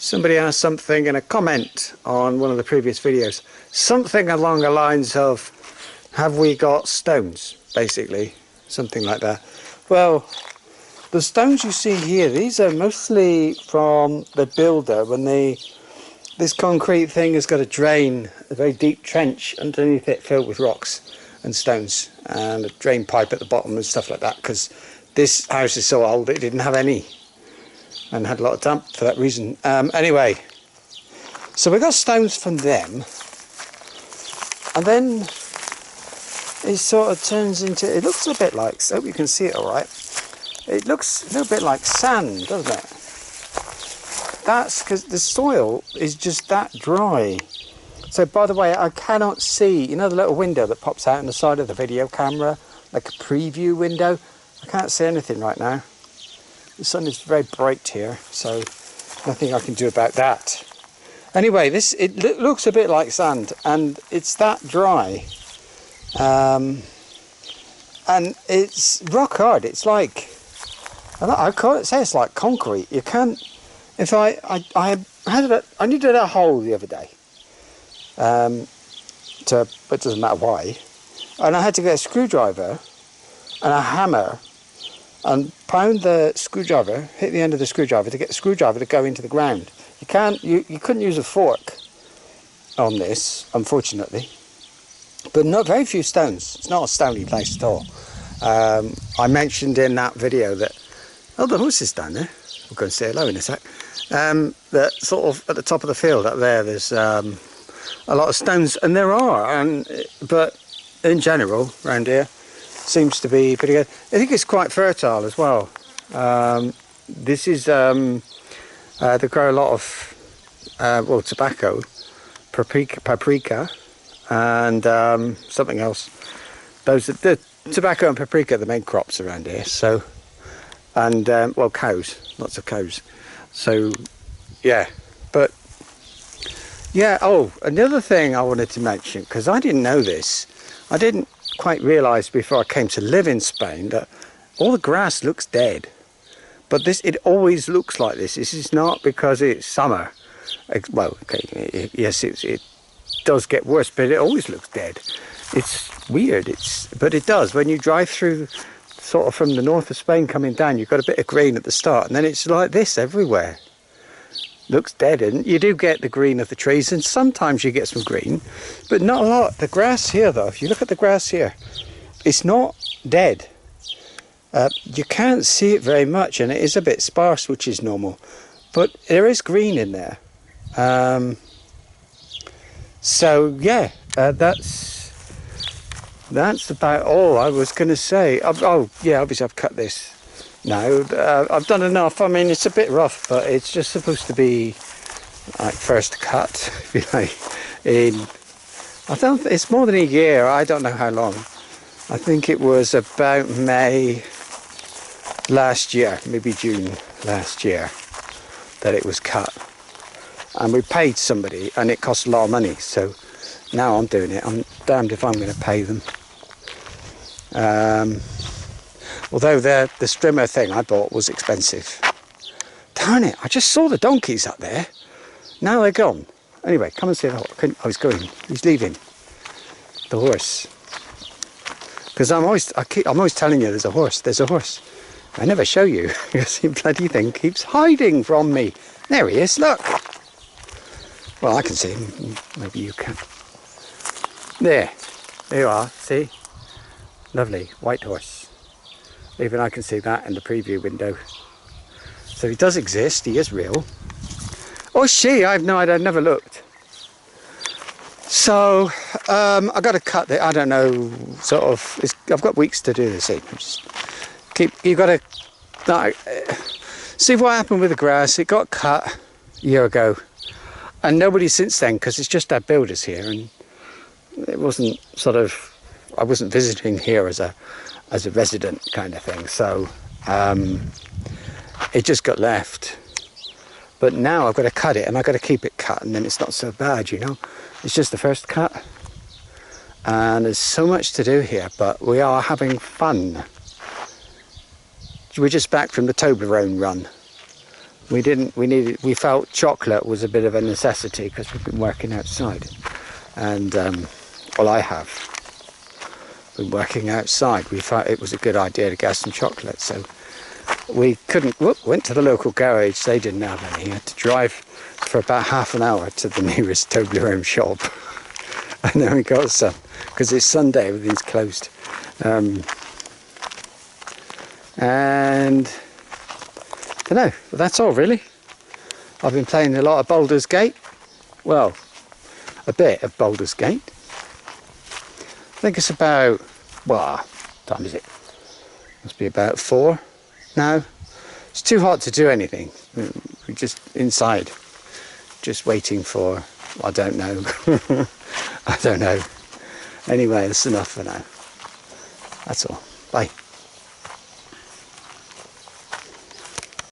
Somebody asked something in a comment on one of the previous videos. Something along the lines of, have we got stones? Basically, something like that. Well, the stones you see here, these are mostly from the builder when this concrete thing has got a drain, a very deep trench underneath it filled with rocks and stones, and a drain pipe at the bottom and stuff like that, because this house is so old it didn't have any and had a lot of damp for that reason. Anyway, so we got stones from them, and then it sort of turns into, it looks a bit like, I hope you can see it all right, it looks a little bit like sand, doesn't it? That's because the soil is just that dry. So by the way, I cannot see, you know the little window that pops out on the side of the video camera, like a preview window? I can't see anything right now. The sun is very bright here, so nothing I can do about that. Anyway, it looks a bit like sand, and it's that dry. And it's rock hard. It's like, I can't say it's like concrete. You can't, if I needed a hole the other day. But it doesn't matter why. And I had to get a screwdriver and a hammer and pound the screwdriver, hit the end of the screwdriver to get the screwdriver to go into the ground. You couldn't use a fork on this, unfortunately. But not very few stones. It's not a stony place at all. I mentioned in that video that, oh, the horse is down there. We'll go and say hello in a sec. That sort of at the top of the field up there's a lot of stones, and there are, but in general around here seems to be pretty good. I think it's quite fertile as well. This is they grow a lot of tobacco, paprika, and something else. The tobacco and paprika are the main crops around here. So, and well, cows, lots of cows. So, yeah, but yeah. Oh, another thing I wanted to mention, because I didn't know this, I didn't quite realise before I came to live in Spain that all the grass looks dead. But it always looks like this. This is not because it's summer. Well, okay, yes, it does get worse, but it always looks dead. It's weird. But it does. When you drive through, sort of from the north of Spain coming down, you've got a bit of green at the start, and then it's like this everywhere. Looks dead, and you do get the green of the trees, and sometimes you get some green, but not a lot. The grass here, though, if you look at the grass here, it's not dead. You can't see it very much, and it is a bit sparse, which is normal, but there is green in there. So yeah, that's about all I was going to say. Oh yeah, obviously I've cut this now. I've done enough. I mean, it's a bit rough, but it's just supposed to be like first cut, if you like. It's more than a year. I don't know how long. I think it was about May last year, maybe June last year, that it was cut. And we paid somebody, and it cost a lot of money. So now I'm doing it. I'm damned if I'm going to pay them. Although the strimmer thing I bought was expensive. Darn it, I just saw the donkeys up there. Now they're gone. Anyway, come and see the horse. Oh, he's going. He's leaving. The horse. Because I'm always telling you there's a horse. There's a horse. I never show you because the bloody thing keeps hiding from me. There he is, look. Well, I can see him. Maybe you can. There you are, see? Lovely, white horse. Even I can see that in the preview window. So he does exist, he is real. Or she, I have no idea, I've never looked. So, I got to cut it, I don't know, sort of, I've got weeks to do this. You've got to see what happened with the grass. It got cut a year ago. And nobody since then, because it's just our builders here, and it wasn't sort of, I wasn't visiting here as a resident kind of thing, so it just got left. But now I've got to cut it, and I've got to keep it cut, and then it's not so bad, you know. It's just the first cut, and there's so much to do here, but we are having fun. We're just back from the Toblerone run. We felt chocolate was a bit of a necessity because we've been working outside. And, well, I have been working outside. We thought it was a good idea to get some chocolate. So we went to the local garage. They didn't have any. You had to drive for about half an hour to the nearest Toblerone shop. And then we got some, because it's Sunday, everything's closed. And I don't know, but that's all really. I've been playing a lot of Baldur's Gate. Well, a bit of Baldur's Gate. I think it's about, well, what time is it? Must be about 4 now. It's too hot to do anything. We're just inside, just waiting for, I don't know. I don't know. Anyway, that's enough for now. That's all. Bye.